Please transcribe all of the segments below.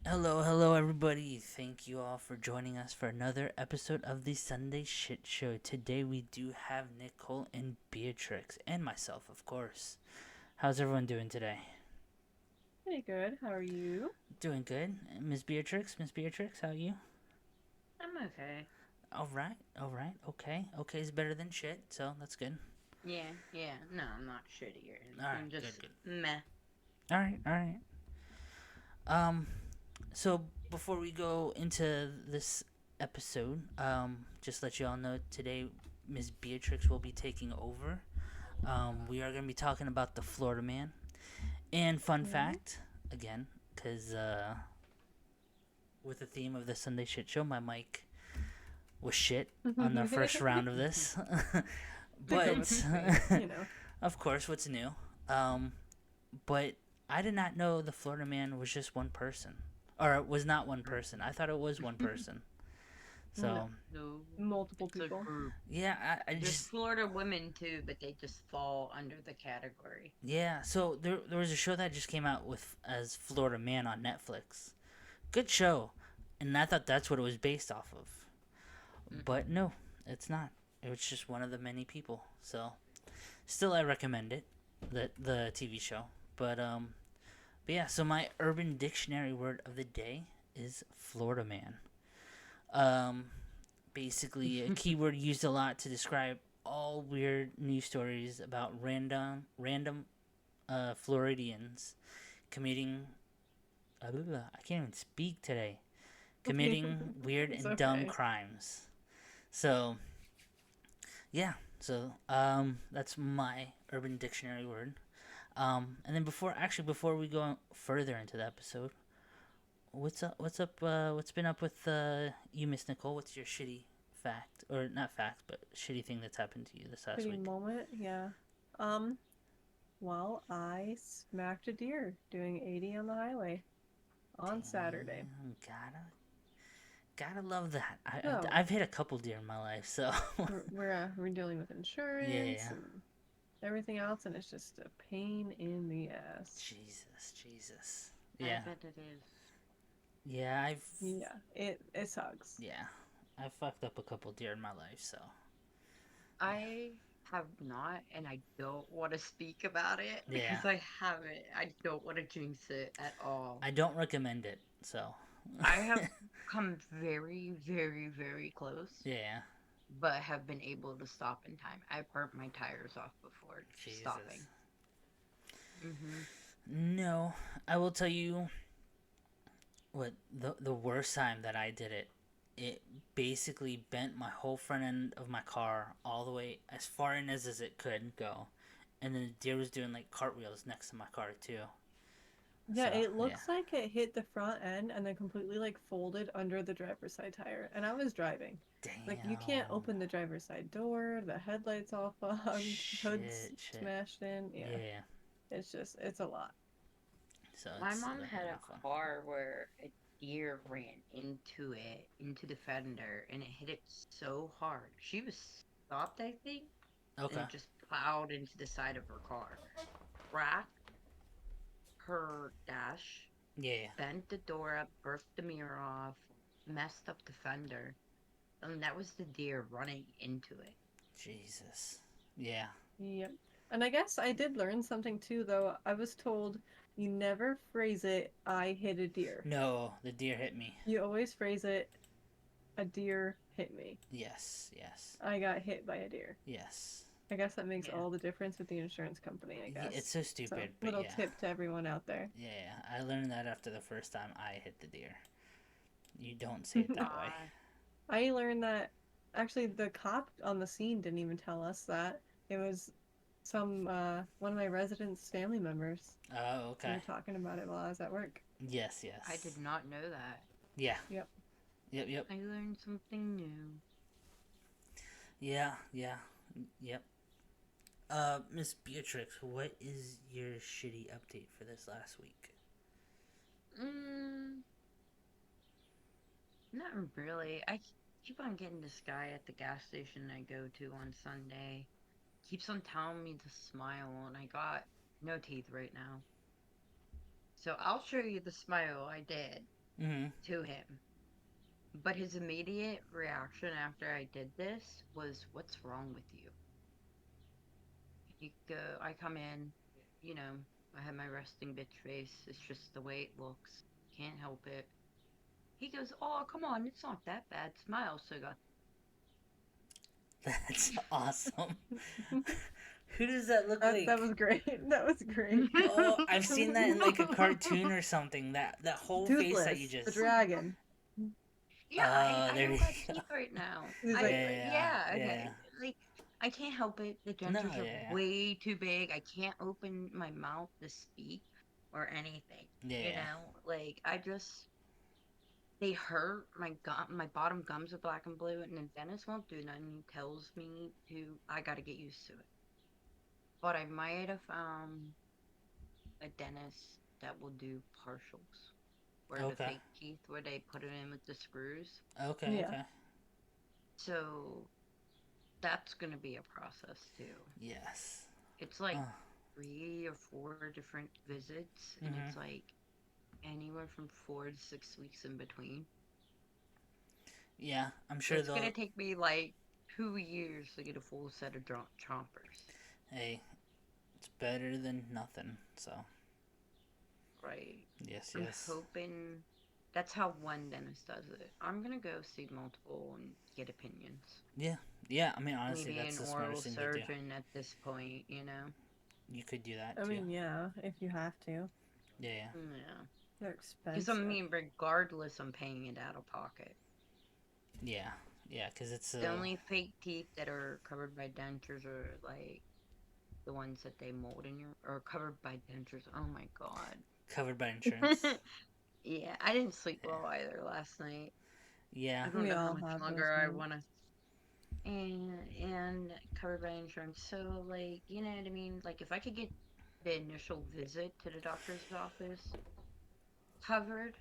Hello, hello, everybody. Thank you all for joining us for another episode of the Sunday Shit Show. Today we do have Nicole and Beatrix, and myself, of course. How's everyone doing today? Pretty good. How are you? Doing good. Miss Beatrix, how are you? I'm okay. All right. Okay is better than shit, so that's good. Yeah. No, I'm not shitty or All right, anything. good, Just good. meh. All right. Um, so before we go into this episode, just let you all know today Miss Beatrix will be taking over. We are going to be talking about the Florida Man. And fun Hmm. fact, again, because with the theme of the Sunday Shit Show, my mic was shit on the first round of this. To go with the But, theme. of course, what's new? Um, but I did not know the Florida Man was just one person. Or it was not one person. I thought it was one person. No, So, No, multiple it's a people. group. yeah, I There's just. Florida women too, but they just fall under the category. Yeah, so there was a show that just came out with as Florida Man on Netflix. Good show, and I thought that's what it was based off of. But Mm-mm. no, it's not. It was just one of the many people. So still, I recommend it, the TV show. But but yeah. So my Urban Dictionary word of the day is Florida Man. Um, Basically a keyword used a lot to describe all weird news stories about random Floridians committing. I can't even speak today. Committing weird It's and dumb okay. crimes. So yeah, so that's my Urban Dictionary word. And then before we go further into the episode, what's up? What's up? What's been up with you, Miss Nicole? What's your shitty fact, or not fact, but shitty thing that's happened to you this last Pretty week? moment, yeah. Um, well, I smacked a deer doing 80 on the highway on Saturday. Damn, gotta love that. So I've hit a couple deer in my life, so we're dealing with insurance yeah. and everything else, and it's just a pain in the ass. Jesus. I Yeah, bet it is. yeah. Yeah, it sucks. Yeah, I fucked up a couple deer in my life, so I have not, and I don't want to speak about it yeah. because I haven't. I don't want to jinx it at all. I don't recommend it. So I have come very, very, very close, yeah, but have been able to stop in time. I burnt my tires off before Jesus. stopping. Mm-hmm. No, I will tell you what the worst time that I did it. It basically bent my whole front end of my car all the way as far in as it could go, and then the deer was doing like cartwheels next to my car too. Yeah, So it yeah, looks like it hit the front end and then completely like folded under the driver's side tire. And I was driving. Like you can't damn, open the driver's side door, the headlights all fogged, hood's shit. smashed in. Yeah, Yeah, it's a lot. so My it's mom had definitely a not fun. car where a deer ran into it, into the fender, and it hit it so hard. She was stopped, I think, and Okay. it just plowed into the side of her car. Cracked her dash, Yeah. bent the door up, broke the mirror off, messed up the fender. And that was the deer running into it. Jesus. Yeah. Yep. And I guess I did learn something too, though. I was told you never phrase it, I hit a deer. No, the deer hit me. You always phrase it, a deer hit me. Yes. Yes. I got hit by a deer. Yes. I guess that makes Yeah. all the difference with the insurance company, I Yeah, it's guess. so So, stupid, but little yeah. tip to everyone out there. Yeah. I learned that after the first time I hit the deer. You don't say it that way. I I learned that actually the cop on the scene didn't even tell us that. It was some one of my residents' family members. Oh, We okay. were talking about it while I was at work. Yes. I did Yes. not know that. Yeah. Yep. Yep. Yep. I learned something new. Yeah. Yeah. Yep. Miss Beatrix, what is your shitty update for this last week? Mm, not really. I keep on getting this guy at the gas station I go to on Sunday. Keeps on telling me to smile, and I got no teeth right now. So I'll show you the smile I did. Mm-hmm. to him. But his immediate reaction after I did this was, "What's wrong with you?" I come in, you know, I have my resting bitch face. It's just the way it looks. Can't help it. He goes, "Oh, come on, it's not that bad. Smile." So I go, That's awesome. Who does that look That like? was great. That was great. Oh, I've seen that in like a cartoon or something. That whole face that you Toothless, the just. dragon. Yeah, I There don't you got go. teeth right now. He's like, Yeah, Yeah, yeah. okay. Like, I can't help it. The No, dentures are yeah, way too big. I can't open my mouth to speak or anything. yeah, You yeah. know, like I just they hurt. My bottom gums are black and blue, and the dentist won't do nothing. He tells me to I got to get used to it. But I might have found a dentist that will do partials, where the Okay, fake teeth, where they put it in with the screws. okay, yeah. okay. So that's going to be a process too. Yes. It's like Oh. 3 or 4 different visits, and Mm-hmm. it's like anywhere from 4 to 6 weeks in between. Yeah, I'm So sure it's going to they'll. take me like 2 years to get a full set of chompers. Hey, it's better than nothing. So Right. yes, I'm yes. hoping that's how one dentist does it. I'm going to go see multiple and get opinions. Yeah, yeah. I mean, Me honestly, being that's an the oral smartest thing to do. surgeon at this point, you know? You could do that I too. mean, yeah, if you have to. Yeah, yeah, Yeah. They're Because I expensive. mean, regardless, I'm paying it out of pocket. yeah, yeah. Because it's The only fake teeth that are covered by dentures are like the ones that they mold in your, or covered by dentures. Oh my god. covered by insurance. Yeah, I didn't sleep Yeah, well either last night. yeah, I don't We know how all much have those longer I moments. want to. And covered by insurance. So like, you know what I mean? Like if I could get the initial visit to the doctor's office covered,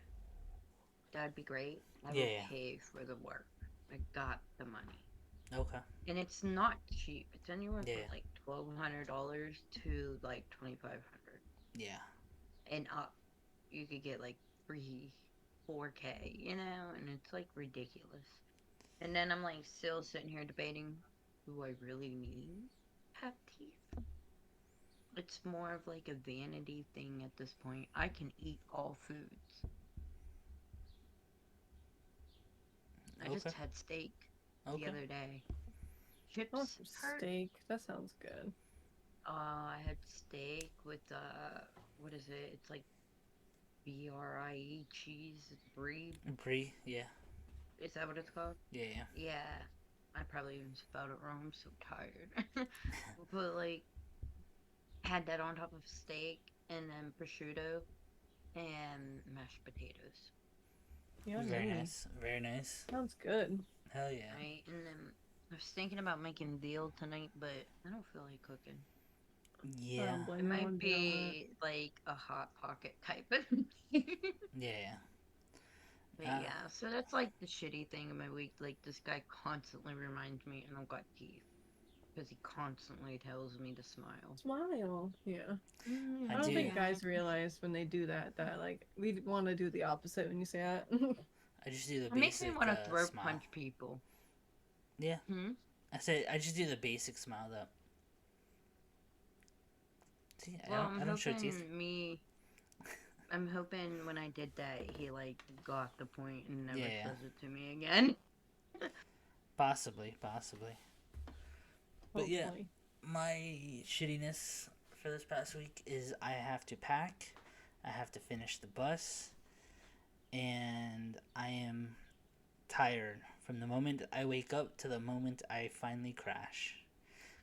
that'd be great. I yeah, will yeah. pay for the work. I got the money. Okay. And it's not cheap. It's anywhere Yeah, from yeah, like $1,200 to like 2,500 yeah. and up. You could get like 4K, you know, and it's like ridiculous. And then I'm like still sitting here debating, do I really need to have teeth? It's more of like a vanity thing at this point. I can eat all foods. I just Okay, had steak the okay. other day. I want Chips some hurt. steak. That sounds good. I had steak with what is it? It's like BRIE cheese. It's brie. Brie. Yeah, Is that what it's called? yeah, yeah. Yeah. I probably even spelled it wrong. I'm so tired. But like had that on top of steak and then prosciutto and mashed potatoes. Very Yummy. nice. Very nice. Sounds good. Hell yeah. Right? And then I was thinking about making veal tonight, but I don't feel like cooking. I Yeah, don't It blame you might one bit on that. be like a hot pocket type of yeah, But yeah. yeah, so that's like the shitty thing in my week. Like this guy constantly reminds me I don't got teeth because he constantly tells me to smile. Smile. Yeah. I I don't do. think Yeah. guys realize when they do that that like we want to do the opposite when you say that. I just do the It makes me basic want to throat smile. punch people. Yeah, Hmm. I said I just do the basic smile though. See, Well, I don't show teeth. I'm hoping when I did that, he like got the point and Yeah, never yeah. says it to me again. Possibly, possibly. But yeah, Hopefully. my shittiness for this past week is I have to pack, I have to finish the bus, and I am tired from the moment I wake up to the moment I finally crash.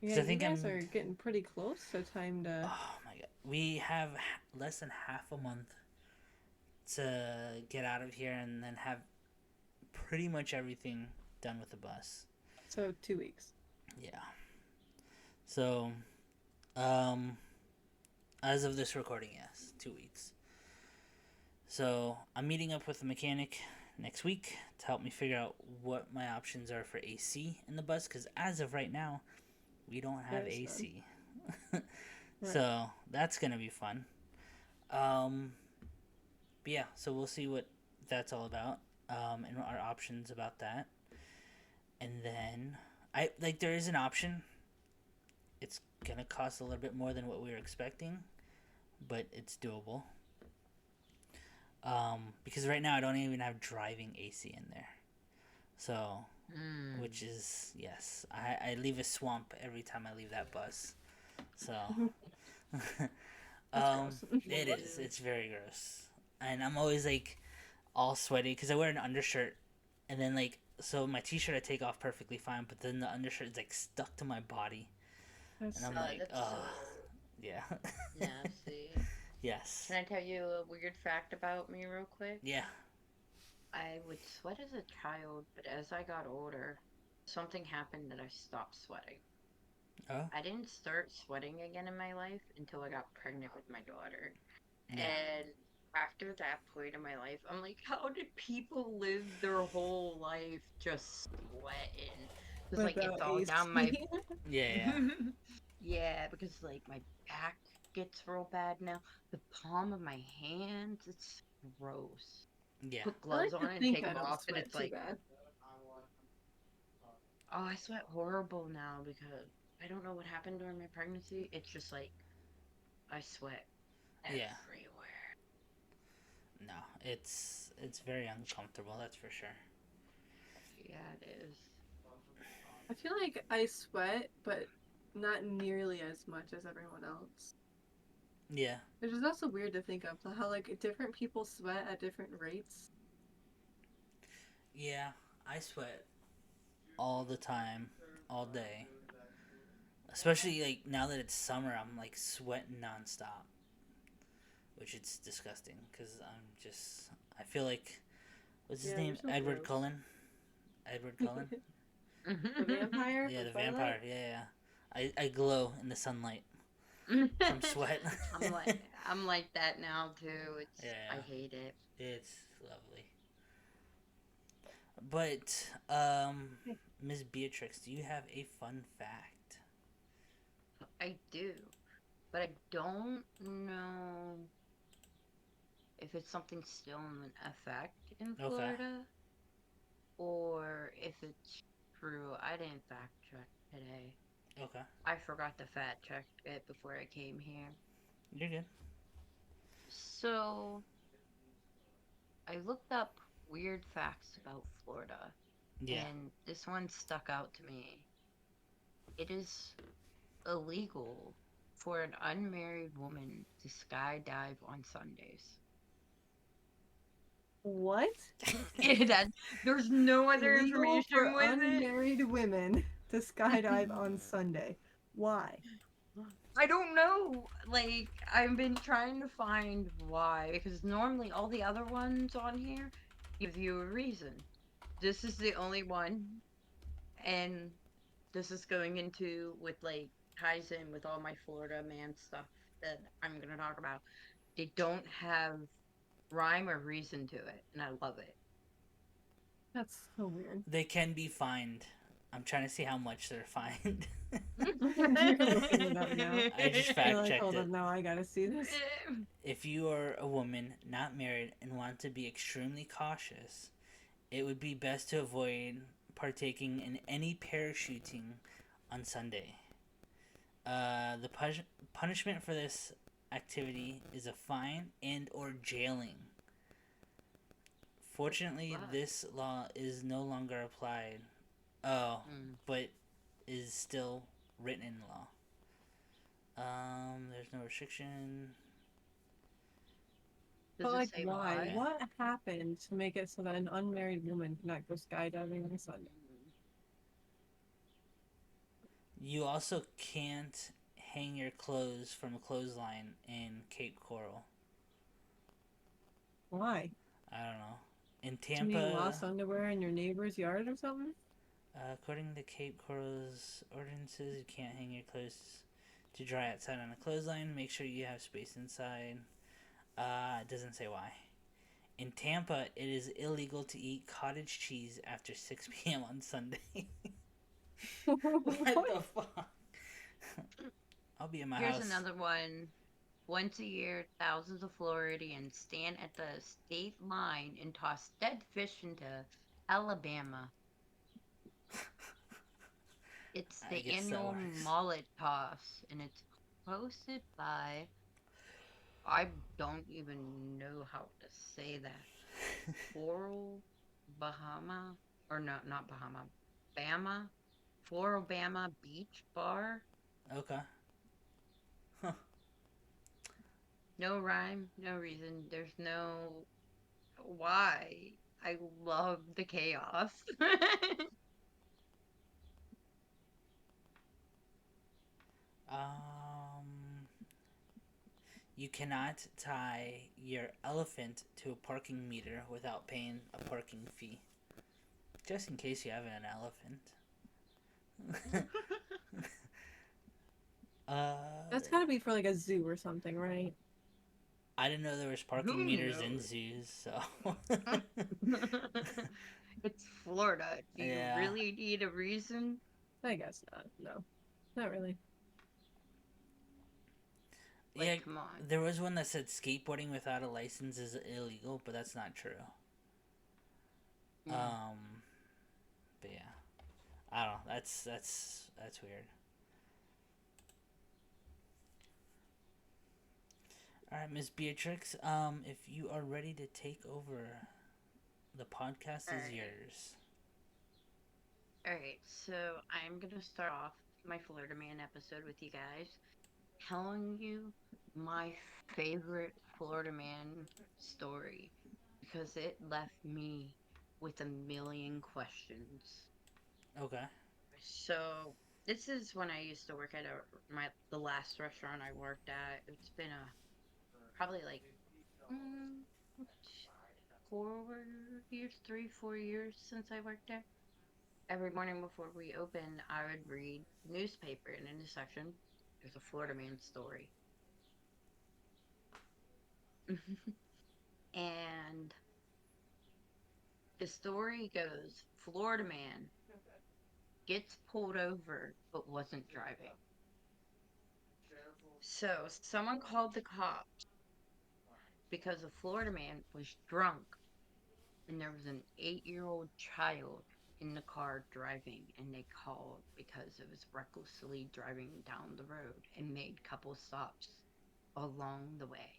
Yeah, Because I you think guys I'm. are getting pretty close, so time to. Oh my god. We have less than half a month to get out of here and then have pretty much everything done with the bus. So 2 weeks. Yeah. So, um, as of this recording, yes, 2 weeks. So I'm meeting up with the mechanic next week to help me figure out what my options are for AC in the bus. Because as of right now, we don't have That is fun. AC. Right. So that's gonna be fun. But yeah, so we'll see what that's all about, and our options about that. And then I like there is an option. It's gonna cost a little bit more than what we were expecting, but it's doable. Because right now I don't even have driving AC in there, so Mm. which is yes, I leave a swamp every time I leave that bus. So That's gross. it is. It's very gross, and I'm always like all sweaty because I wear an undershirt, and then like so my t-shirt I take off perfectly fine, but then the undershirt is like stuck to my body, That's and I'm sad. Oh, like, that's so oh, yeah, nasty. yes, Can I tell you a weird fact about me real quick? yeah, I would sweat as a child, but as I got older, something happened that I stopped sweating. oh, I didn't start sweating again in my life until I got pregnant with my daughter. yeah, And after that point in my life, I'm like, how did people live their whole life just sweating? Because, like, it's Without all down my. AC. yeah, Yeah, because, like, my back gets real bad now. The palm of my hands, it's gross. yeah, Put I gloves like to on and think take I them don't off, and sweat it's too like, bad. oh, I sweat horrible now because I don't know what happened during my pregnancy. It's just like I sweat yeah. everywhere. No, it's very uncomfortable. That's for sure. Yeah, it is. I feel like I sweat, but not nearly as much as everyone else. Yeah, Which is also weird to think of, how like different people sweat at different rates. yeah. I sweat all the time, all day. Especially like now that it's summer, I'm like sweating nonstop, which it's disgusting because I'm just I feel like what's his Yeah, name? you're so Edward gross. Cullen. Edward Cullen. The vampire Yeah, from the Twilight. vampire. Yeah, yeah. I glow in the sunlight from sweat. I'm like I'm like that now too. It's I Yeah, hate it. it's lovely. But Miss Beatrix, do you have a fun fact? I do, but I don't know if it's something still in effect in Okay. Florida or if it's true. I didn't fact check today. Okay. I forgot to fact check it before I came here. You're good. So I looked up weird facts about Florida, Yeah. and this one stuck out to me. It is illegal for an unmarried woman to skydive on Sundays. What? that there's no other Illegal for information with it. unmarried women to skydive on Sunday. Why? I don't know. Like, I've been trying to find why, because normally all the other ones on here give you a reason. This is the only one, and this is going into with like ties in with all my Florida man stuff that I'm gonna talk about. They don't have rhyme or reason to it, and I love it. That's so weird. They can be fined. I'm trying to see how much they're fined. You're looking it up now. I just You're fact like, checked hold it. on, now I gotta see this. If you are a woman not married and want to be extremely cautious, it would be best to avoid partaking in any parachuting on Sunday. The punishment for this activity is a fine and or jailing. Fortunately, Fuck. this law is no longer applied. Oh, Mm. but is still written in law. There's no restriction. Does But it like, say why? why? What happened to make it so that an unmarried woman cannot go skydiving on Sunday? You also can't hang your clothes from a clothesline in Cape Coral. Why? I don't know. In Too many Tampa, lost underwear in your neighbor's yard or something? according to Cape Coral's ordinances, you can't hang your clothes to dry outside on a clothesline. Make sure you have space inside. It doesn't say why. In Tampa, it is illegal to eat cottage cheese after 6 p.m. on Sunday. What the fuck? I'll be in my Here's house. another one. Once a year, thousands of Floridians stand at the state line and toss dead fish into Alabama. It's I the guess that annual works. mullet toss, and it's hosted by, I don't even know how to say that. Floral Bahama, or no, not Bahama, Bama, Floral Bama Beach Bar. Okay. Huh. No rhyme, no reason. There's no why. I love the chaos. Um, you cannot tie your elephant to a parking meter without paying a parking fee. Just in case you have an elephant. That's gotta be for like a zoo or something, right? I didn't know there was parking Who meters in knows? zoos, so It's Florida. Do you yeah. really need a reason? I guess not. No, not really. Yeah, Like, come on. there was one that said skateboarding without a license is illegal, but that's not true. Mm. Um, but yeah, I don't know. That's weird. All right, Miss Beatrix. If you are ready to take over, the podcast All is right. yours. All right. So I'm gonna start off my Florida Man episode with you guys, telling you my favorite Florida Man story because it left me with a million questions. Okay. So this is when I used to work at the last restaurant I worked at. It's been a probably like mm, 4 years, 3, 4 years since I worked there. Every morning before we opened, I would read the newspaper, and in the section, there's a Florida Man story. And the story goes Florida Man gets pulled over but wasn't driving. So someone called the cops because a Florida man was drunk and there was an 8-year-old child in the car driving, and they called because it was recklessly driving down the road and made couple stops along the way,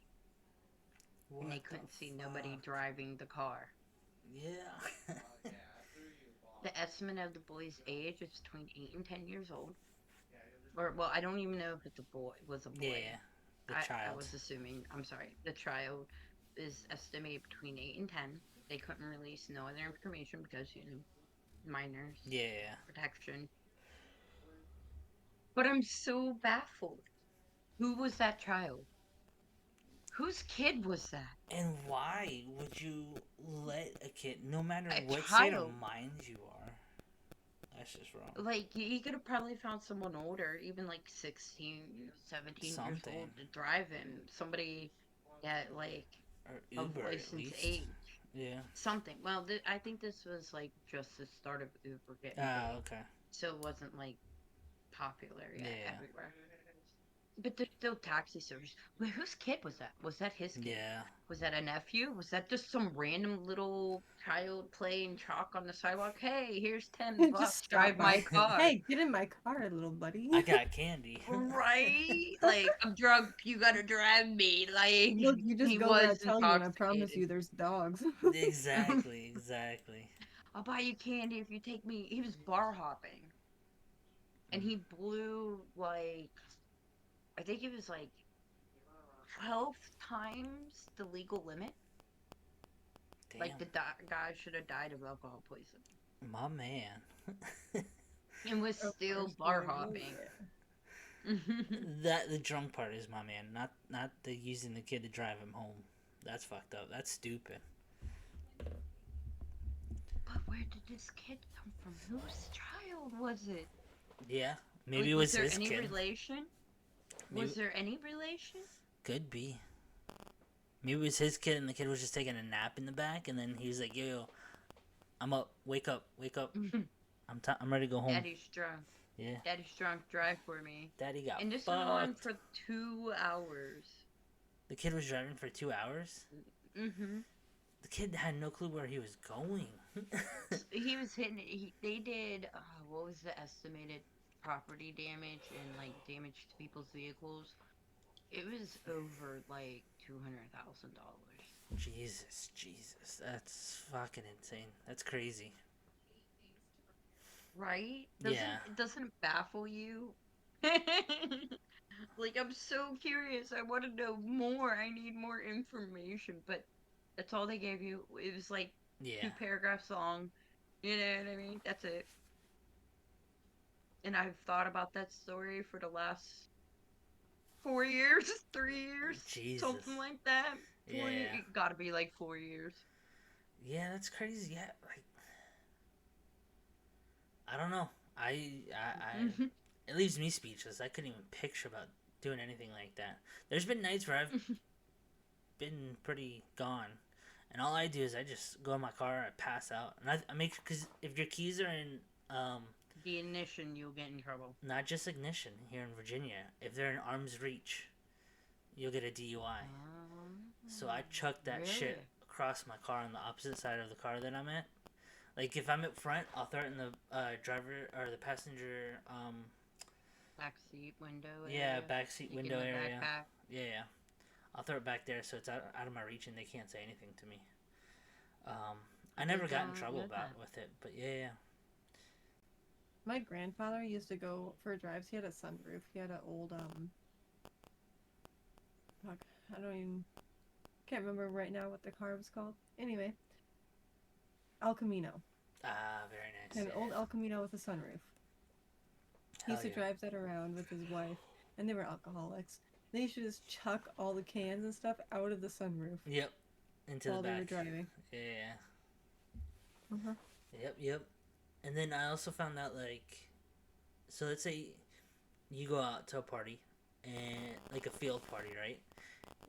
and they What the couldn't see nobody fuck? driving the car. Yeah. The estimate of the boy's age is between 8 and 10 years old. Or well, I don't even know if it's a boy was a boy. Yeah. The I child. was assuming. I'm sorry. The child is estimated between 8 and 10. They couldn't release no other information because minors Yeah. protection. But I'm so baffled. Who was that child? Whose kid was that? And why would you let a kid, no matter A what state of child. mind you are, that's just wrong. Like, he could have probably found someone older, even like 16, 17 years Something. old, to drive him. Somebody at, like, Or of Uber at license least. age. Yeah. Something. Well, I think this was, like, just the start of Uber getting Ah, big. okay. So it wasn't, like, popular yet Yeah. everywhere. But there's still taxi service. Wait, whose kid was that? Was that his kid? Yeah. Was that a nephew? Was that just some random little child playing chalk on the sidewalk? Hey, here's 10 Just bucks. stop Drive by. my car. Hey, get in my car, little I buddy. got candy. Right? Like, I'm drunk. You gotta drive me. Look, Like, you just he go where I was tell you, and I promise intoxicated. you, there's dogs. Exactly. Exactly. I'll buy you candy if you take me. He was bar hopping. And Mm. he blew, like, I think it was like 12 times the legal limit. Like, Damn. the guy should have died of alcohol poisoning. My man. And was Of still course, bar boy. Oh, hopping. yeah. That the drunk part is my man, not the using the kid to drive him home. That's fucked up. That's stupid. But where did this kid come from? Whose child was it? Yeah, maybe Like, it was was there his any kid. relation? Maybe Was there any relation? could be. Maybe it was his kid, and the kid was just taking a nap in the back, and then he was like, "Yo, I'm up. Wake up. Wake up. I'm ready to go home." Daddy's drunk. Yeah. Daddy's drunk. Drive for me. Daddy got And this went on fucked. for 2 hours. The kid was driving for 2 hours. Mm-hmm. The kid had no clue where he was going. He was hitting it. They did, what was the estimated property damage and like damage to people's vehicles? It was over like $200,000. Jesus, that's fucking insane. That's crazy. Right? Yeah, Doesn't it baffle you? Like, I'm so curious. I want to know more. I need more information. But that's all they gave you. It was like yeah, 2 paragraphs long. You know what I mean? That's it. And I've thought about that story for the last 4 years, 3 years, something Jesus. like that. Yeah, It gotta be like 4 years. yeah, that's crazy. Yeah, like I don't know. It leaves me speechless. I couldn't even picture about doing anything like that. There's been nights where I've been pretty gone, and all I do is I just go in my car, I pass out, and I make because if your keys are in The ignition, you'll get in trouble. not just ignition here in Virginia, if they're in arm's reach, you'll get a DUI. So I chuck that shit Really? across my car on the opposite side of the car that I'm at. Like if I'm up front, I'll throw it in the driver or the passenger. Back seat window Yeah, area. backseat Like in window the area. backpack. Yeah, yeah. I'll throw it back there so it's out of my reach and they can't say anything to me. I never got in trouble Know about that. with it, but yeah, yeah. My grandfather used to go for drives. He had a sunroof. He had an old fuck, I don't even can't remember right now what the car was called. Anyway, El Camino. Ah, very He had nice. an old Yeah. El Camino with a sunroof. He Hell used to yeah. drive that around with his wife, and they were alcoholics. They used to just chuck all the cans and stuff out of the sunroof Yep. Into the while they were back. driving. Yeah. Uh-huh. Yep. Yep. And then I also found out like, so let's say you go out to a party, and like a field party, right?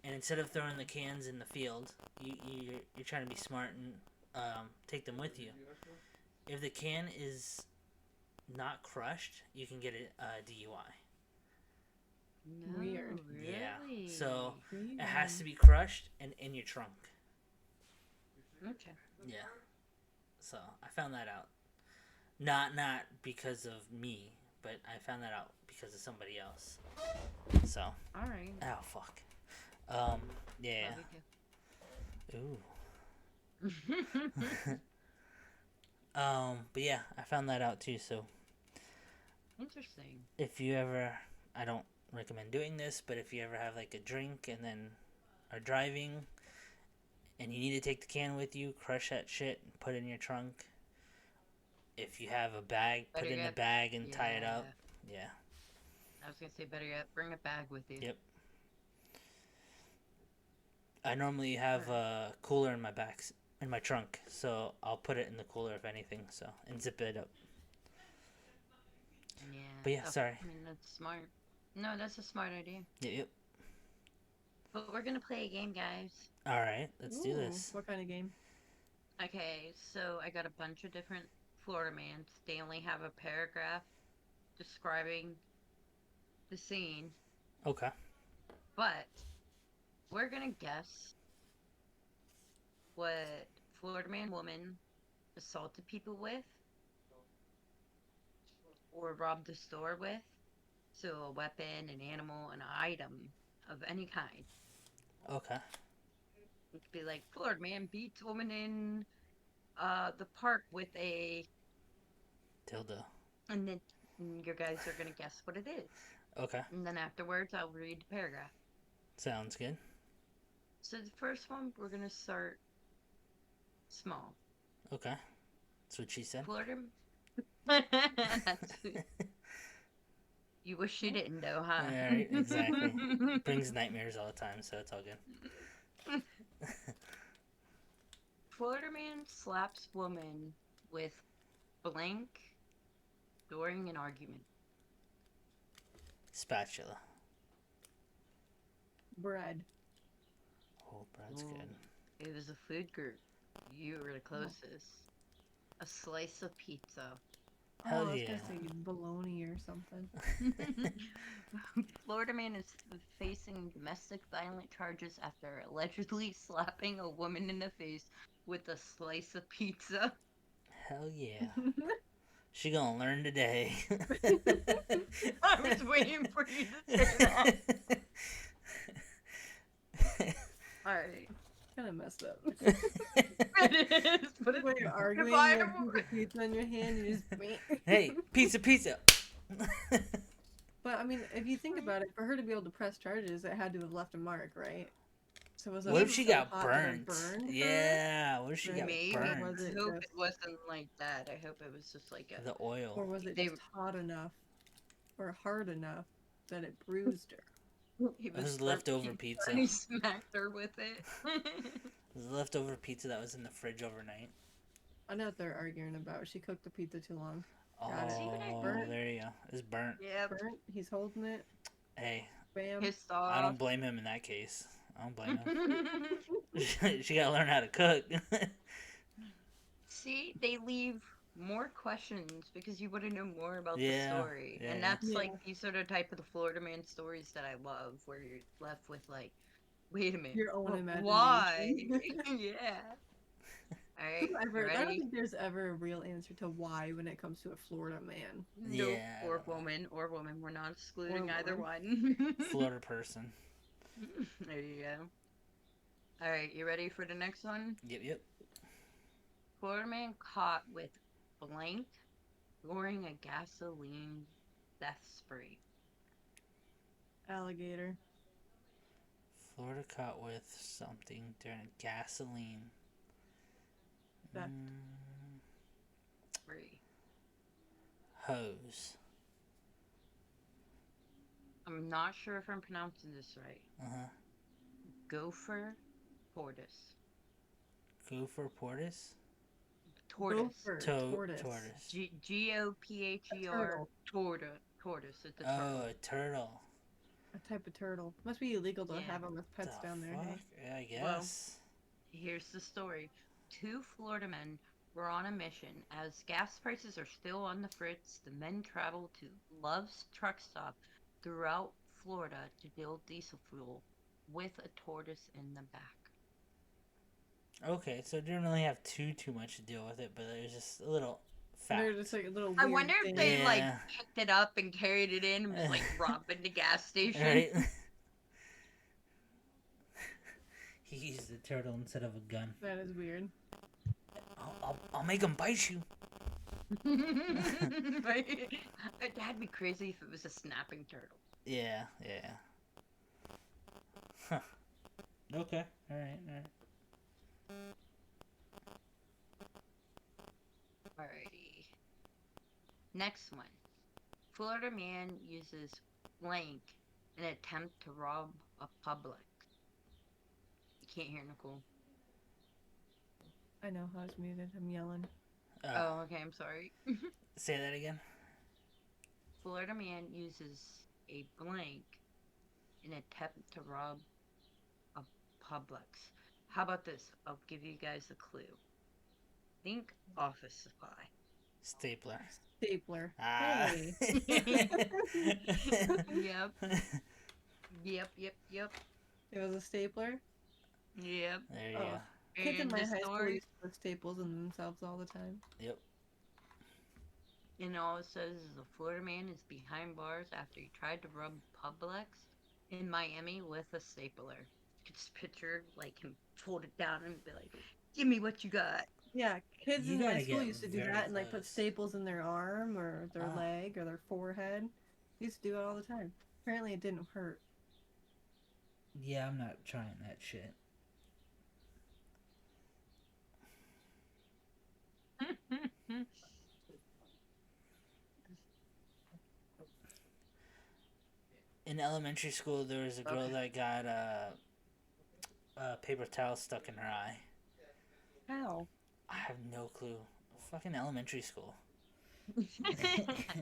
And instead of throwing the cans in the field, you're trying to be smart and take them with you. If the can is not crushed, you can get a DUI. No, Weird. Yeah. really? So it Weird. has to be crushed and in your trunk. Okay. Yeah. So I found that out. Not because of me, but I found that out because of somebody else. So All right. oh fuck. Yeah. Ooh. But yeah, I found that out too. So Interesting. if you ever, I don't recommend doing this, but if you ever have like a drink and then are driving and you need to take the can with you, crush that shit and put it in your trunk. If you have a bag, put Better it in the yet, bag and tie it up. yeah. Yeah. I was gonna say better yet, bring a bag with you. Yep. I normally have a cooler in my trunk, so I'll put it in the cooler if anything, so and zip it up. Yeah. But yeah, sorry. I mean, that's smart. No, that's a smart idea. Yep. But we're gonna play a game, guys. All right, let's do Ooh, this. What kind of game? Okay, so I got a bunch of different Florida mans. They only have a paragraph describing the scene, Okay. but we're gonna guess what Florida man woman assaulted people with or robbed a store with. So a weapon, an animal, an item of any kind. Okay. It could be like Florida man beats woman in the park with a, Tilda. and then your guys are gonna guess what it is. Okay. And then afterwards, I'll read the paragraph. Sounds good. So the first one, we're gonna start small. Okay. That's what she said. Florida. You wish you didn't know, huh? Yeah, right, exactly. Brings nightmares all the time, so it's all good. Florida man slaps woman with blank during an argument. Spatula. Bread. Oh, Brad's Ooh. good. It was a food group. You were the closest. A slice of pizza. Hell I was yeah. gonna say baloney or something. Florida man is facing domestic violence charges after allegedly slapping a woman in the face with a slice of pizza. Hell yeah. She gonna learn today. I was waiting for you to say that. Alright. Kind of messed up. It is, but When you're if arguing, I you have a piece of pizza in your hand, you just. Hey, pizza. But I mean, if you think about it, for her to be able to press charges, it had to have left a mark, right? So was that What if she so got hot that it burnt? burned her? Yeah, what if she Right. got maybe, Or burnt? was I it hope just, it wasn't like that. I hope it was just like a. The oil. or was it They- just hot enough, or hard enough that it bruised her? He It was burnt leftover pizza pizza. and he smacked her with it. It was leftover pizza that was in the fridge overnight. I know what they're arguing about. She cooked the pizza too long. Got it. See what I Oh, burnt? there you go. It's burnt. Yeah, Burnt. He's holding it. Hey, Bam. pissed I off. don't blame him in that case. I don't blame him. She gotta learn how to cook. See, they leave more questions because you want to know more about the Yeah, story. yeah. And that's Yeah. like the sort of type of the Florida man stories that I love, where you're left with like, wait a minute, Your own why? imagination. Yeah. All right, you I don't ready? think there's ever a real answer to why when it comes to a Florida man. No, Yeah, I or don't know. woman. We're not excluding Or either one. Florida person. There you go. All right, you ready for the next one? Yep. Florida man caught with blank during a gasoline death spree. Alligator. Florida caught with something during a gasoline. Theft. Spree. Hose. I'm not sure if I'm pronouncing this right. Uh-huh. Gopher tortoise. Gopher portis? Tortoise. Gopher. Tortoise. Gopher tortoise. It's a turtle. Oh, a turtle. A type of turtle. Must be illegal to Yeah. have them with pets The down there. fuck? Hey? Yeah, I Well, guess. Here's the story. 2 Florida men were on a mission. As gas prices are still on the fritz, the men traveled to Love's truck stop throughout Florida to build diesel fuel with a tortoise in the back. Okay, so it didn't really have too much to deal with it, but it was just a little fact. They're just like a little. I weird wonder if thing. they like Yeah. picked it up and carried it in and was like robbing the gas station. Right? He used a turtle instead of a gun. That is weird. I'll make him bite you. Right? That'd be crazy if it was a snapping turtle. Yeah. Huh. Okay. All right. Alrighty. Next one. Florida man uses blank in an attempt to rob a Publix. You can't hear Nicole. I know how it's muted. I'm yelling. Oh, okay, I'm sorry. Say that again. Florida man uses a blank in an attempt to rob a Publix. How about this? I'll give you guys a clue. Think office supply. Stapler. Stapler. Ah. Hey. Yep. Yep. It was a stapler. Yep. There you Oh. go. Kids in And my the high school story, used to put staples in themselves all the time. Yep. and all it says is a Florida man is behind bars after he tried to rob Publix in Miami with a stapler. You could just picture like him fold it down and be like, "Give me what you got." Yeah, kids You in my gotta school get used to do very that and like put close. staples in their arm or their Ah. leg or their forehead. Used to do it all the time. Apparently, it didn't hurt. Yeah, I'm not trying that shit. In elementary school, there was a girl Okay. that got a paper towel stuck in her eye. How? I have no clue. Fucking elementary school. I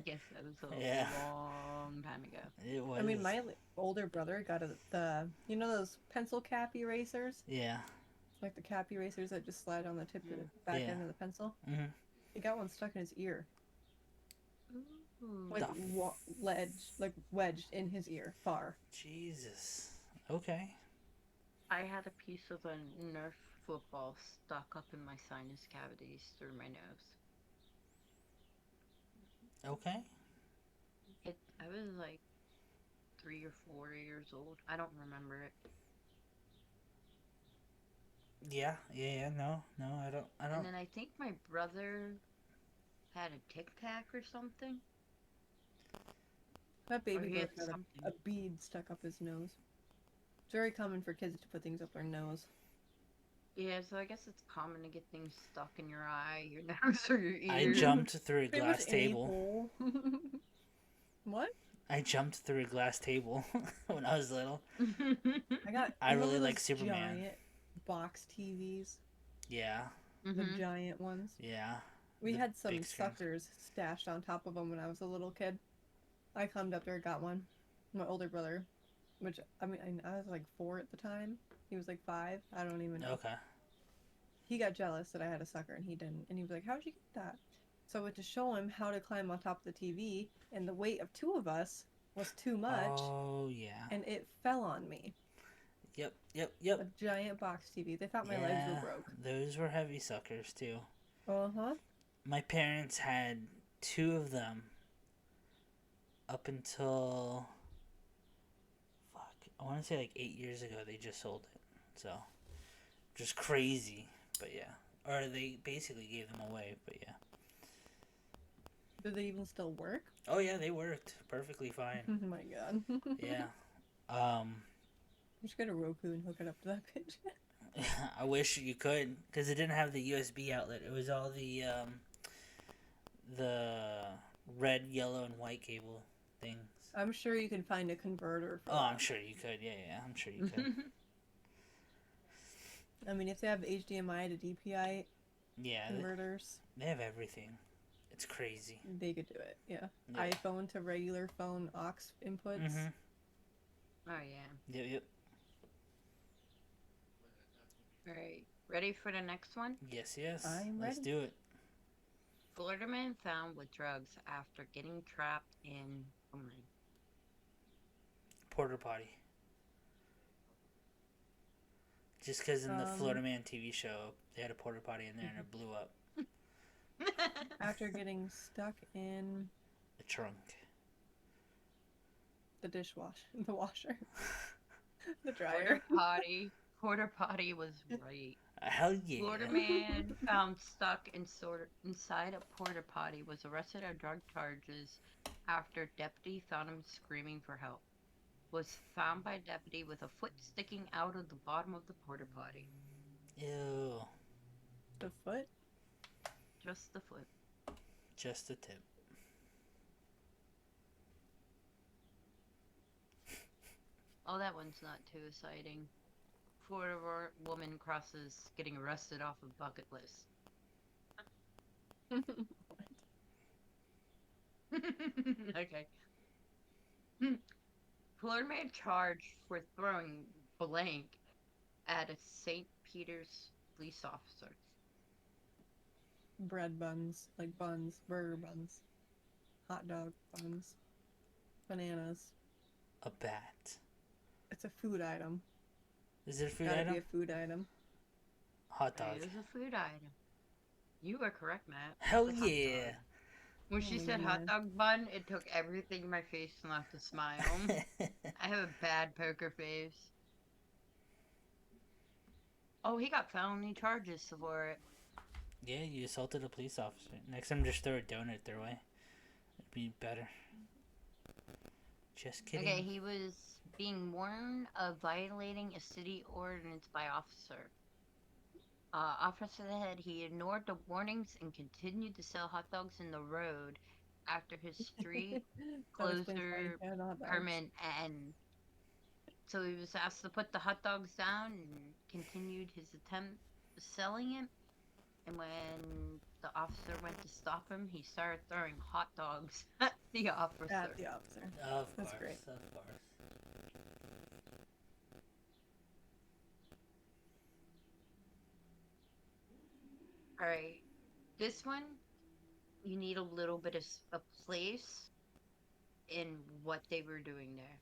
guess that was a Yeah. long time ago. It was. I mean, my older brother got the you know those pencil cap erasers, Yeah. like the cap erasers that just slide on the tip of the back Yeah. end of the pencil. Mhm. He got one stuck in his ear. Ooh. Like The wedged in his ear, far. Jesus. Okay. I had a piece of a Nerf football stuck up in my sinus cavities through my nose. Okay. I was like 3 or 4 years old. I don't remember it. Yeah. Yeah. No. No. I don't. I And don't. then I think my brother had a tic tac or something. That Or baby he boy had had something. a bead stuck up his nose. It's very common for kids to put things up their nose. Yeah, so I guess it's common to get things stuck in your eye, your nose, or your I ear. jumped through a Pretty much glass any table. hole. What? I jumped through a glass table when I was little. I got. I You really remember like those Superman. giant box TVs? Yeah. The Mhm. giant ones. Yeah. We The had some big screens. suckers stashed on top of them when I was a little kid. I climbed up there, got one. My older brother, which I mean, I was like 4 at the time. He was like 5. I don't even know. Okay. He got jealous that I had a sucker and he didn't. And he was like, "How'd you get that?" So I went to show him how to climb on top of the TV, and the weight of 2 of us was too much, Oh yeah. and it fell on me. Yep. Yep. A Yep. giant box TV. They thought my legs were Yeah. broke. Those were heavy suckers too. Uh huh. My parents had 2 of them up until fuck. I want to say like 8 years ago. They just sold it. So just crazy. But yeah. Or they basically gave them away. But yeah. Do they even still work? Oh yeah, they worked perfectly fine. Oh my god. Yeah. Just get a Roku and hook it up to that bitch. I wish you could, because it didn't have the USB outlet. It was all the red, yellow, and white cable things. I'm sure you can find a converter for Oh, I'm that. sure you could. Yeah, yeah, I'm sure you could. I mean, if they have HDMI to DPI Yeah, converters, they have everything. It's crazy. they could do it. Yeah. Yeah. iPhone to regular phone aux inputs. Mhm. Oh yeah. Yep, yep. All right. Ready for the next one? Yes, yes. I'm Let's ready. do it. Florida man found with drugs after getting trapped in. Oh my. Porter potty. Just because in the Florida Man TV show, they had a porter potty in there and it blew up. After getting stuck in The trunk. the dishwasher, the washer, the dryer. Porter potty was right. Hell yeah. Florida man found stuck inside a porta potty was arrested on drug charges after deputy found him screaming for help. Was found by deputy with a foot sticking out of the bottom of the porta potty. Ew. The foot. Just the foot. Just a tip. Oh, that one's not too exciting. Florida woman crosses getting arrested off of bucket list. Okay. Florida man charged for throwing blank at a St. Peter's police officer. Bread buns, like buns, burger buns, hot dog buns, bananas. A bat. It's a food item. Is it a food Gotta item? be a food item. Hot dog. It is a food item. You are correct, Matt. Hell It's a hot yeah. dog. When she Oh said my hot God. dog bun, it took everything in my face not to smile. I have a bad poker face. Oh, he got felony charges for it. Yeah, you assaulted a police officer. Next time, just throw a donut their way. It'd be better. Just kidding. Okay, he was being warned of violating a city ordinance by officer. Officer said he ignored the warnings and continued to sell hot dogs in the road after his street That explains why closure you had hot dogs. permit and so he was asked to put the hot dogs down and continued his attempt of selling it. And when the officer went to stop him, he started throwing hot dogs at the officer. At the officer. Of That's course, great. of course. Alright. This one, you need a little bit of a place in what they were doing there.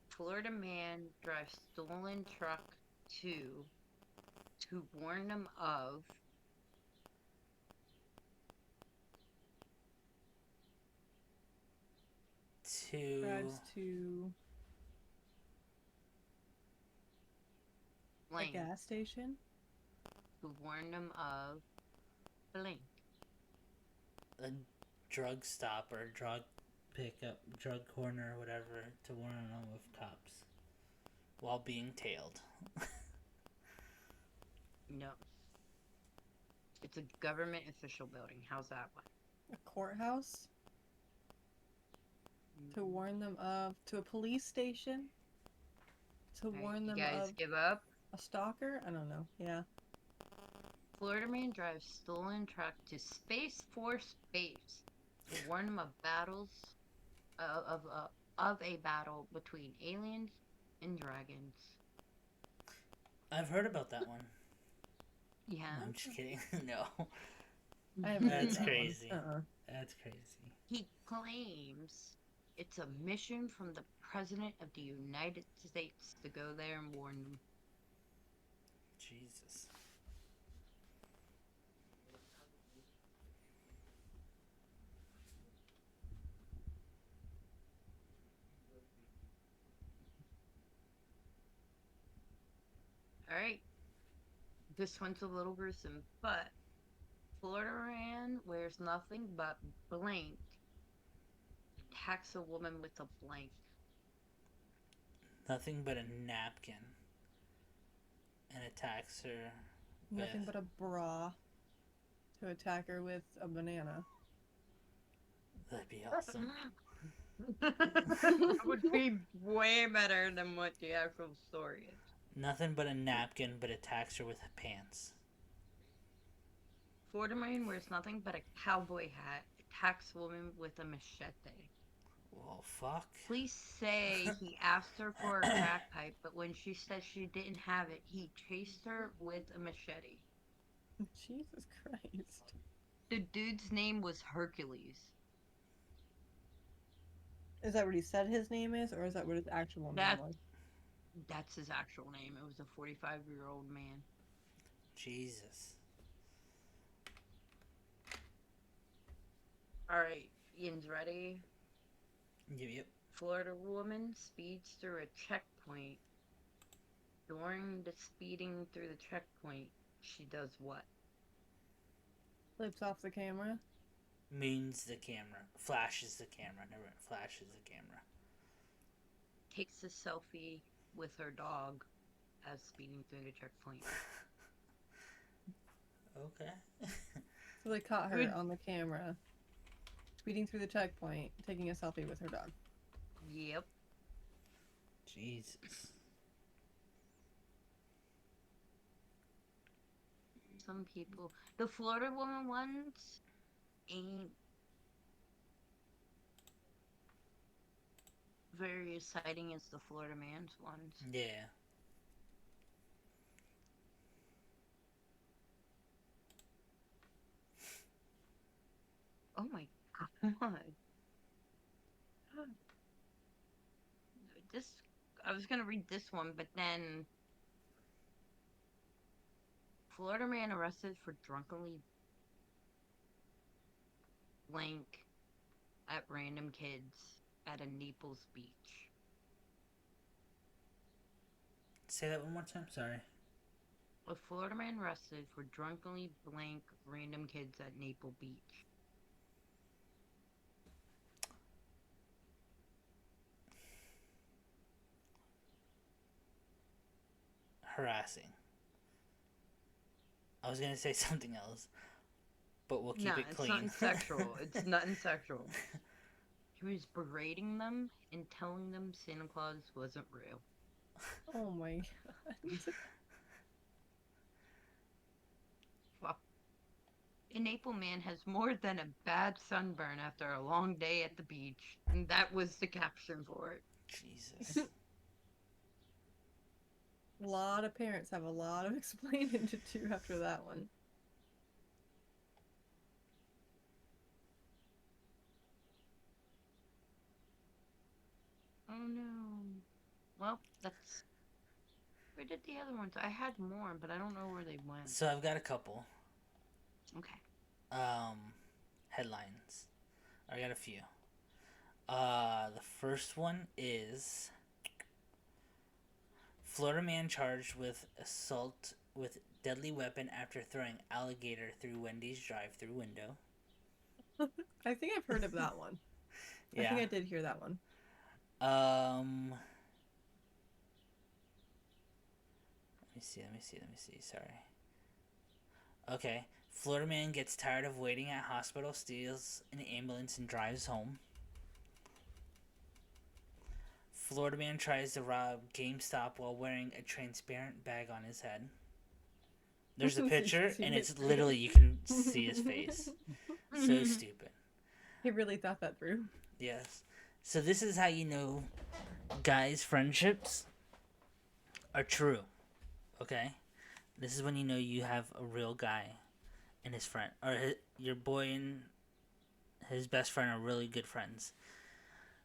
Florida man drives stolen truck to warn them of To Drives to a blank. gas station. To warn them of blank. a drug stop or drug pickup, drug corner, or whatever, to warn them of cops while being tailed. No. It's a government official building. How's that one? A courthouse. To warn them of. To a police station. To Alright, warn you them guys of give up? a stalker. I don't know. Yeah. Florida man drives stolen truck to Space Force Base to warn them of battles of a battle between aliens and dragons. I've heard about that one. Yeah. No, I'm just kidding. No. I haven't heard That's that one. crazy. Uh-uh. That's crazy. He claims it's a mission from the President of the United States to go there and warn them. Jesus. Alright. This one's a little gruesome, but Florida man wears nothing but blank, attacks a woman with a blank. Nothing but a napkin. And attacks her Nothing with. but a bra. To attack her with a banana. That'd be awesome. That would be way better than what the actual story is. Nothing but a napkin, but attacks her with pants. Florida man wears nothing but a cowboy hat, attacks woman with a machete. Well, fuck. Police say he asked her for a crack pipe, but when she said she didn't have it, he chased her with a machete. Jesus Christ. The dude's name was Hercules. Is that what he said his name is, or is that what his actual name was? That's his actual name. It was a 45-year-old man. Jesus. Alright, Ian's ready. Yep. Florida woman speeds through a checkpoint. During the speeding through the checkpoint, she does what? Flips off the camera. Means the camera. Flashes the camera. Never flashes the camera. Takes a selfie with her dog as speeding through the checkpoint. Okay. So they caught her Good. on the camera. Speeding through the checkpoint, taking a selfie with her dog. Yep. Jesus. Some people. The Florida woman ones ain't very exciting as the Florida man's ones. Yeah. Oh my god. This, I was gonna read this one, but then Florida man arrested for drunkenly blank at random kids at a Naples beach. Say that one more time. Sorry. A Florida man arrested for drunkenly blank random kids at Naples Beach. Harassing. I was gonna say something else, but we'll keep it clean. It's nothing sexual. It's nothing sexual. He was berating them and telling them Santa Claus wasn't real. Oh my god. Fuck. A Naples man has more than a bad sunburn after a long day at the beach, and that was the caption for it. Jesus. A lot of parents have a lot of explaining to do after that one. Oh no. Well, that's. Where did the other ones? I had more, but I don't know where they went. So I've got a couple Okay. headlines. I got a few. The first one is Florida man charged with assault with deadly weapon after throwing alligator through Wendy's drive-through window. I think I've heard of that one. I think I did hear that one. Let me see. Sorry. Okay. Florida man gets tired of waiting at hospital, steals an ambulance, and drives home. Florida man tries to rob GameStop while wearing a transparent bag on his head. There's a picture, and it's literally, you can see his face. So stupid. He really thought that through. Yes. So this is how you know guys' friendships are true. Okay? This is when you know you have a real guy and his friend. Or your boy and his best friend are really good friends.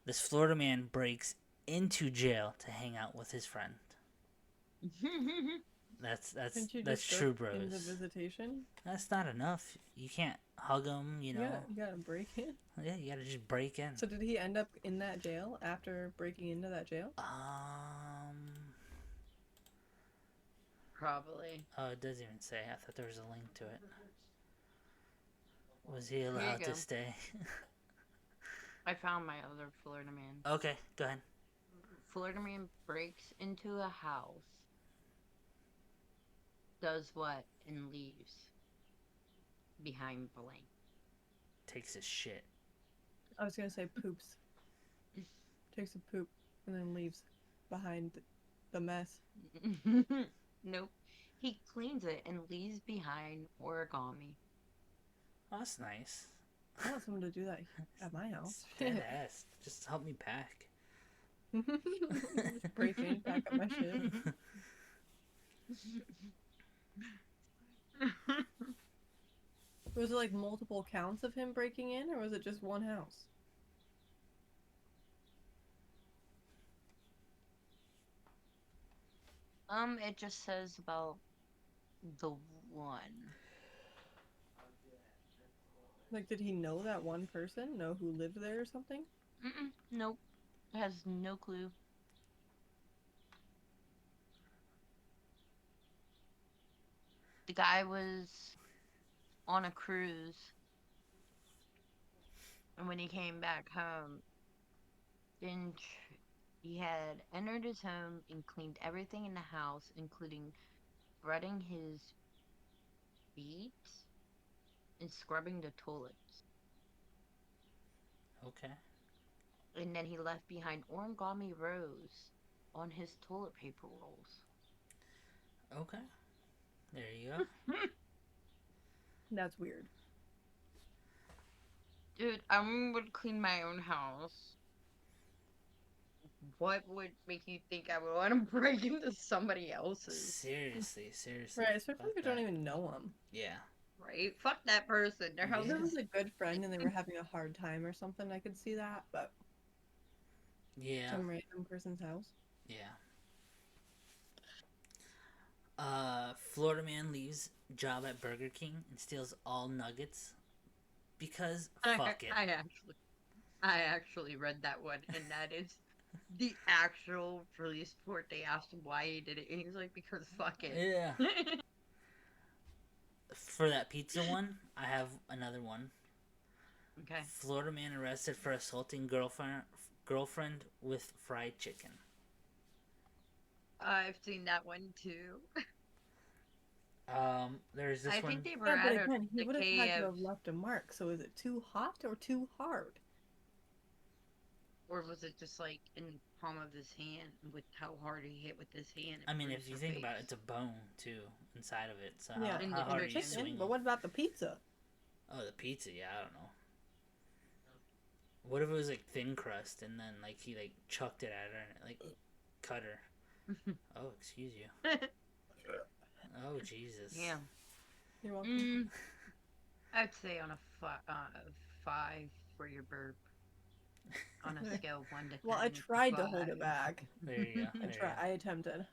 This Florida man breaks into jail to hang out with his friend. That's true, bros. In the visitation? That's not enough. You can't hug him, you know. You gotta break in. Yeah, you gotta just break in. So did he end up in that jail after breaking into that jail? Probably. Oh, it doesn't even say. I thought there was a link to it. Was he allowed to stay? I found my other Florida man. Okay, go ahead. Florida man breaks into a house, does what, and leaves behind blank. Takes a shit. I was gonna say poops. Takes a poop and then leaves behind the mess. Nope. He cleans it and leaves behind origami. Oh, that's nice. I want someone to do that at my house. Dead ass. Just help me pack. Just break in, pack up my shit. Was it like multiple counts of him breaking in, or was it just one house? It just says about the one. Like, did he know that one person? Know who lived there or something? Nope. Has no clue. The guy was on a cruise, and when he came back home, he had entered his home and cleaned everything in the house, including brushing his feet and scrubbing the toilets. Okay. And then he left behind origami rose on his toilet paper rolls. Okay. There you go. That's weird. Dude, I would clean my own house. What would make you think I would want to break into somebody else's? Seriously. Right, especially if you don't even know them. Yeah. Right? Fuck that person. Their house If it was a good friend and they were having a hard time or something, I could see that, but... Yeah. Some random person's house. Yeah. Florida man leaves job at Burger King and steals all nuggets because fuck it. I actually read that one, and that is the actual police report. They asked him why he did it, and he's like, because fuck it. Yeah. For that pizza one, I have another one. Okay. Florida man arrested for assaulting girlfriend with fried chicken. I've seen that one too. There's this I one. think they were Yeah, but at again, he the would have had to have KFC, left a mark, so is it too hot or too hard? or was it just like in the palm of his hand with how hard he hit with his hand? I mean, if you think about it, it's a bone too inside of it. So Yeah, how hard are you chicken, swinging? but what about the pizza? Oh, the pizza. Yeah, I don't know. What if it was like thin crust and then like he like chucked it at her and it like cut her? Oh, excuse you. Oh, Jesus. Yeah. You're welcome. I'd say on a 5 for your burp. On a scale of 1 to 10. Well, I it's a tried to hold it 5. back. There you go. There you go. I attempted. Are you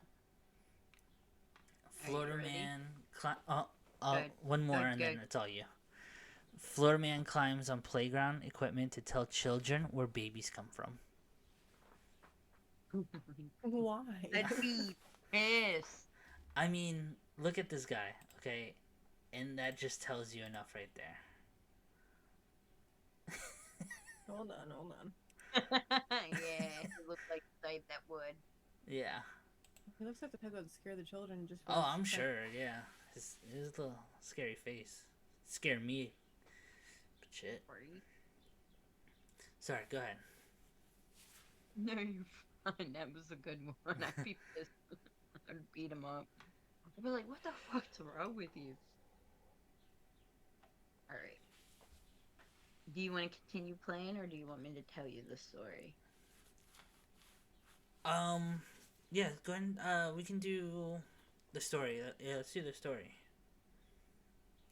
Florida ready? man. Good. One more, Good, and then good. it's all you. Florida man climbs on playground equipment to tell children where babies come from. Why? I'd be pissed. I mean, look at this guy, okay? And that just tells you enough right there. Hold on. Yeah, he looks like the type that would. Yeah. He looks like the type that would scare the children just for Oh, his I'm kind sure, yeah. His little scary face. Scared me. But shit. Right? Sorry, go ahead. No, you're fine. That was a good one. I'd be pissed. I'd beat him up. I'd be like, what the fuck's wrong with you? Alright. Do you want to continue playing, or do you want me to tell you the story? Yeah, go ahead. We can do the story. Yeah, let's do the story.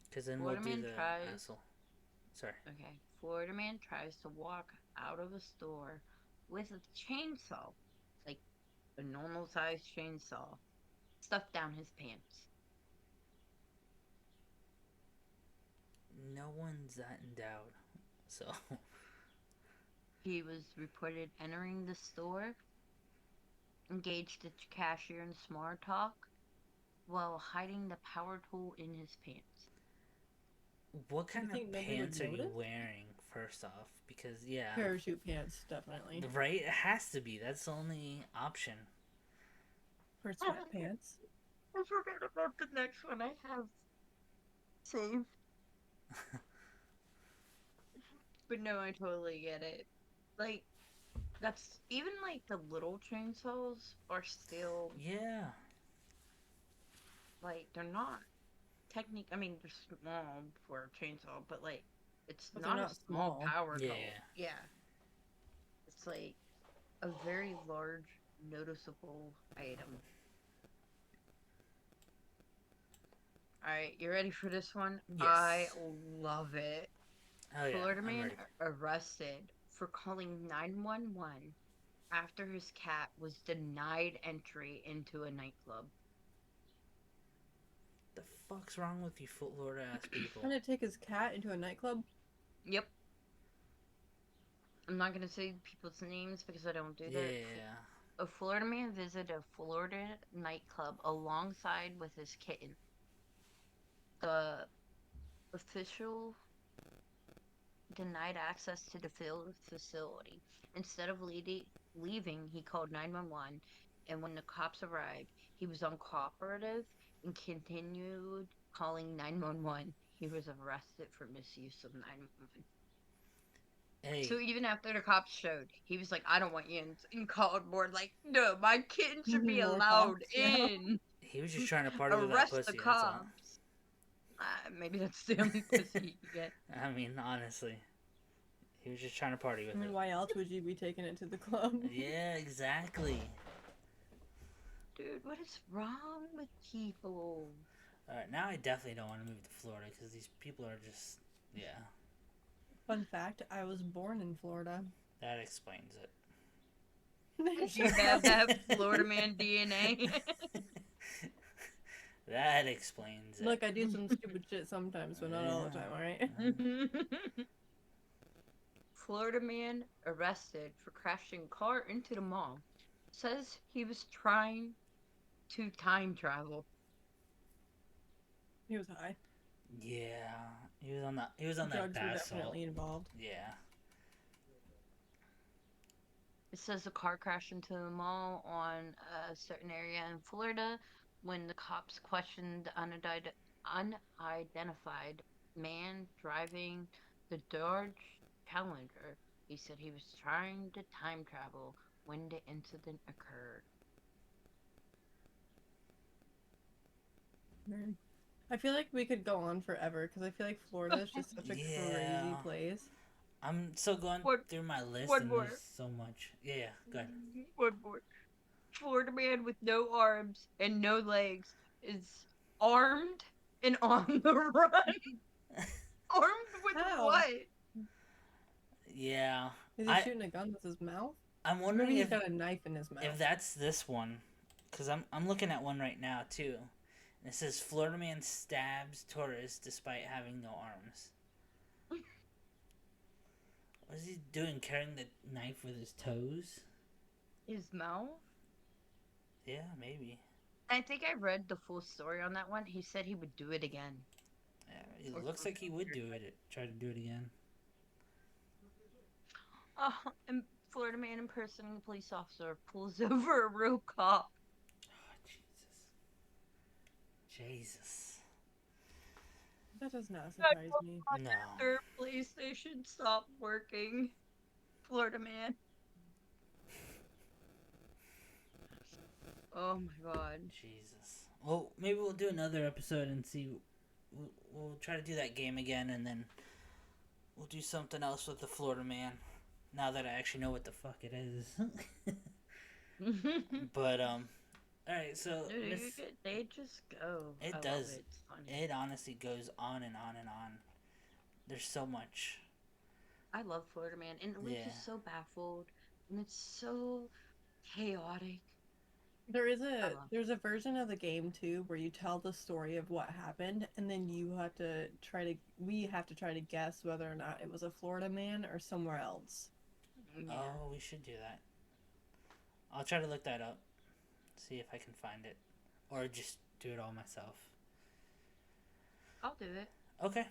Because then Florida we'll do man the tries. asshole. Sorry. Okay. Florida man tries to walk out of a store with a chainsaw, like a normal sized chainsaw, stuffed down his pants. No one's that endowed. So, He was reported entering the store, engaged the cashier in small talk, while hiding the power tool in his pants. what kind think of nobody would pants are you notice? wearing, first off? Because, yeah. parachute pants, definitely. Right? It has to be. That's the only option. Or sweatpants. I forgot about the next one I have saved. But no, I totally get it. Like, that's even like the little chainsaws are still Yeah. like they're not technique. I mean, they're small for a chainsaw, but like it's But they're not a not small small. power Yeah. tool. Yeah, it's like a very large, noticeable item. All right, you ready for this one? Yes. I love it. Oh, yeah. Florida I'm man ready. arrested for calling 911 after his cat was denied entry into a nightclub. The fuck's wrong with you, Florida ass people? Trying to take his cat into a nightclub? Yep. I'm not gonna say people's names because I don't do that. Yeah. A Florida man visited a Florida nightclub alongside with his kitten. The official denied access to the facility. Instead of leaving, he called 911, and when the cops arrived, he was uncooperative and continued calling 911. He was arrested for misuse of 911. Hey. So even after the cops showed, he was like, "I don't want you in," and called more like, "No, my kitten should be More allowed cops, yeah. in. He was just trying to party with that Arrest the pussy, that's all. cops." Maybe that's the only pussy you get. I mean, honestly. He was just trying to party with I mean, it. why else would you be taking it to the club? Yeah, exactly. Dude, what is wrong with people? Alright, now I definitely don't want to move to Florida because these people are just. Yeah. Fun fact, I was born in Florida. That explains it. You have that Florida man DNA. That explains it. Look, I do some stupid shit sometimes, but not all the time, alright? Florida man arrested for crashing car into the mall. Says he was trying to time travel. He was high. Yeah. He was on that Drugs were bath salt. definitely involved. Yeah. It says a car crashed into the mall on a certain area in Florida. When the cops questioned the unidentified man driving the Dodge Challenger, he said he was trying to time travel when the incident occurred. Man. I feel like we could go on forever because I feel like Florida is just such a crazy place. I'm still going through my list one and more. there's so much. Yeah, go ahead. One more. Florida man with no arms and no legs is armed and on the run. Armed with How? what? Yeah. Is he I shooting a gun with his mouth? I'm Or maybe wondering he's if got a knife in his mouth. that's this one, because I'm looking at one right now too. And it says Florida man stabs tourist despite having no arms. What is he doing? Carrying the knife with his toes? His mouth? Yeah, maybe. I think I read the full story on that one. He said he would do it again. Yeah, Or it looks like he something would weird do like it. Try to do it again. Oh, and Florida man impersonating a police officer pulls over a real cop. Oh, Jesus. That does not surprise me. No. Their police station stopped working. Florida man. Oh my god. Jesus. Well, maybe we'll do another episode and see. We'll try to do that game again, and then we'll do something else with the Florida man. Now that I actually know what the fuck it is. But all right. So Miss, They just go. it I love does. it. It's funny. It honestly goes on and on and on. There's so much. I love Florida man, and we're Yeah. just so baffled, and it's so chaotic. There's a version of the game too where you tell the story of what happened and then we have to try to guess whether or not it was a Florida man or somewhere else. Yeah, Oh, we should do that. I'll try to look that up. See if I can find it, or just do it all myself. I'll do it. Okay.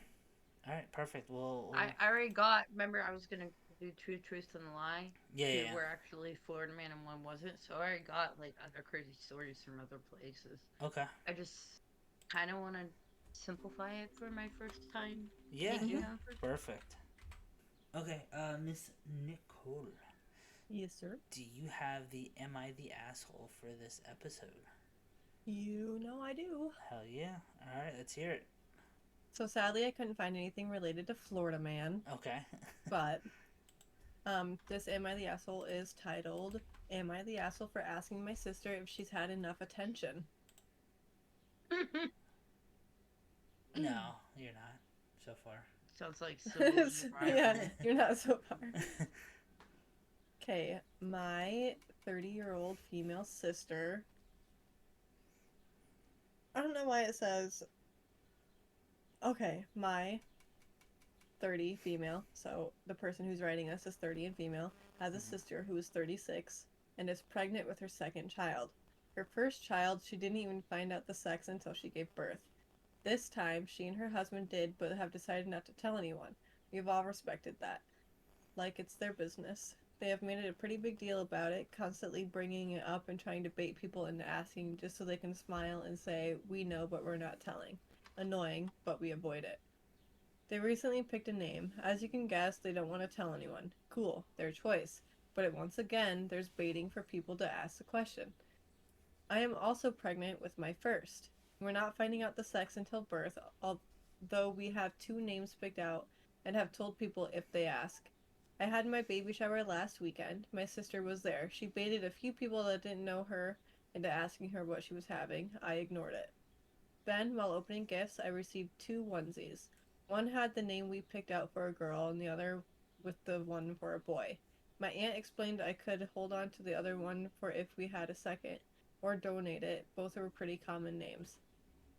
All right. Perfect. Well. I already got. Remember, I was gonna do two truths and a lie. Yeah. Two Yeah. were actually Florida man and one wasn't. So I already got like other crazy stories from other places. Okay. I just kind of want to simplify it for my first time. Yeah. taking Yeah. it over. Perfect. Okay. Miss Nicole, Yes, sir. do you have the "Am I the asshole" for this episode? You know I do. Hell yeah! All right. Let's hear it. So sadly I couldn't find anything related to Florida man, Okay. but this Am I the Asshole is titled Am I the Asshole for Asking My Sister if She's Had Enough Attention? No, you're not. So far. Sounds like civil Yeah, you're not so far. Okay, my 30-year-old female sister. I don't know why it says. Okay, my 30 female, so the person who's writing this is 30 and female, has a sister who is 36 and is pregnant with her second child. Her first child, she didn't even find out the sex until she gave birth. This time, she and her husband did, but have decided not to tell anyone. We've all respected that. Like it's their business. They have made it a pretty big deal about it, constantly bringing it up and trying to bait people into asking just so they can smile and say, "We know, but we're not telling." Annoying, but we avoid it. They recently picked a name. As you can guess, they don't want to tell anyone. Cool, their choice. But once again, there's baiting for people to ask the question. I am also pregnant with my first. We're not finding out the sex until birth, although we have two names picked out and have told people if they ask. I had my baby shower last weekend. My sister was there. She baited a few people that didn't know her into asking her what she was having. I ignored it. Then, while opening gifts, I received two onesies. One had the name we picked out for a girl, and the other with the one for a boy. My aunt explained I could hold on to the other one for if we had a second, or donate it. Both were pretty common names.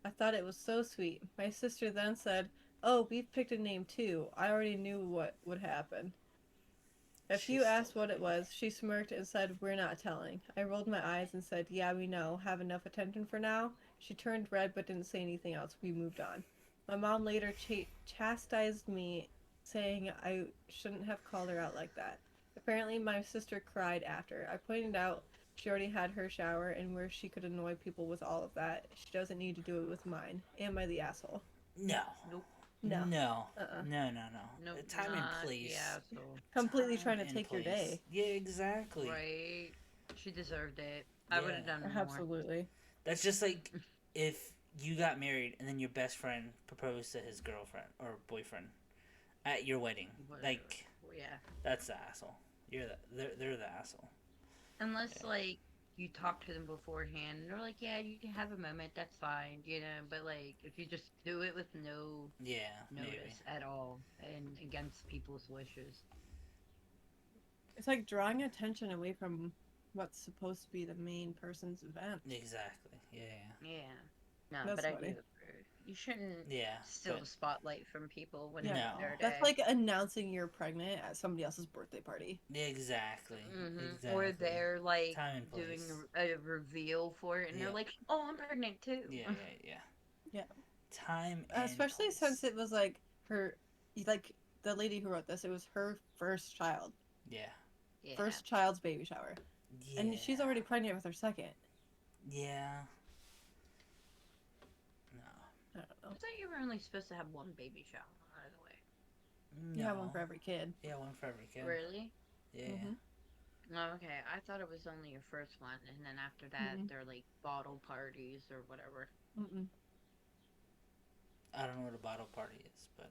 I thought it was so sweet. My sister then said, "Oh, we've picked a name too. I already knew what would happen." If She's you asked still what it was, she smirked and said, "We're not telling." I rolled my eyes and said, "Yeah, we know. Have enough attention for now?" She turned red but didn't say anything else. We moved on. My mom later chastised me, saying I shouldn't have called her out like that. Apparently, my sister cried after. I pointed out she already had her shower and where she could annoy people with all of that. She doesn't need to do it with mine. Am I the asshole? No. Nope. No. No. Uh-uh. No. No. No. Nope. Time and not place. the asshole. Completely Time trying to and take your place. day. Yeah, exactly. Right. She deserved it. I would have Yeah. done more. Absolutely. That's just like if you got married and then your best friend proposed to his girlfriend or boyfriend at your wedding. Whatever. Like, Yeah. that's the asshole. They're the asshole. Unless Yeah. like you talk to them beforehand and they're like, yeah, you can have a moment, that's fine, you know. But like if you just do it with no Yeah, notice maybe. at all and against people's wishes. It's like drawing attention away from what's supposed to be the main person's event. Exactly. Yeah. Yeah. No, That's but I do funny. approve. You shouldn't Yeah. steal But the spotlight from people when Yeah, it's no. their that's day. like announcing you're pregnant at somebody else's birthday party. Exactly. Or Exactly. they're like Time and doing place. a reveal for it, and they're Yep. like, "Oh, I'm pregnant too." Yeah. Yeah. Yeah. Yeah, Time and especially since place. it was like her, like the lady who wrote this. It was her first child, Yeah. Yeah. first child's baby shower, Yeah. and she's already pregnant with her second. Yeah. No. I don't know. I thought you were only supposed to have one baby shower, by the way. You have one No. for every kid. Yeah, one for every kid. Really? Yeah. Mhm. Oh, okay. I thought it was only your first one, and then after that, Mm-mm. they're like bottle parties or whatever. Mm-mm. I don't know what a bottle party is, but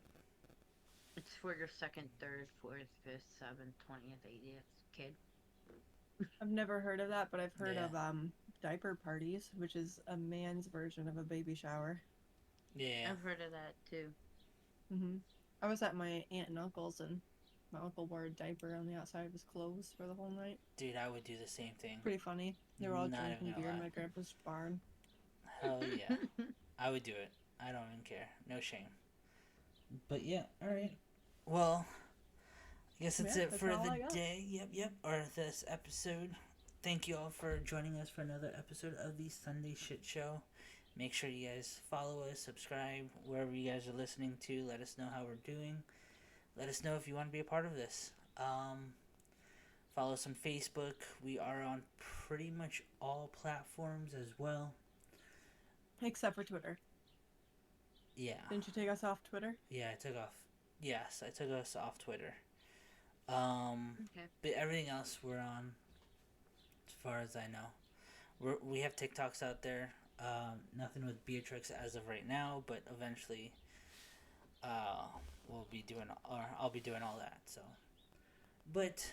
It's for your second, third, fourth, fifth, seventh, 20th, 80th kid. I've never heard of that, but I've heard Yeah. of diaper parties, which is a man's version of a baby shower. yeah. I've heard of that too. I was at my aunt and uncle's, and my uncle wore a diaper on the outside of his clothes for the whole night. Dude, I would do the same thing. Pretty funny. They were all Not even drinking gonna beer in lie. my grandpa's barn. Hell yeah. I would do it. I don't even care. No shame. But yeah, alright. Well, I guess that's Yeah, it that's for all the I got. day. Yep. Or this episode. Thank you all for joining us for another episode of the Sunday Shit Show. Make sure you guys follow us, subscribe, wherever you guys are listening to. Let us know how we're doing. Let us know if you want to be a part of this. Follow us on Facebook. We are on pretty much all platforms as well. Except for Twitter. Yeah. Didn't you take us off Twitter? Yeah, I took off. Yes, I took us off Twitter. Okay. But everything else we're on, as far as I know. We have TikToks out there. Nothing with Beatrix as of right now, but eventually, we'll be doing, or I'll be doing all that. So, but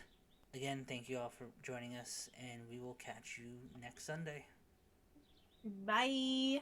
again, thank you all for joining us, and we will catch you next Sunday. Bye.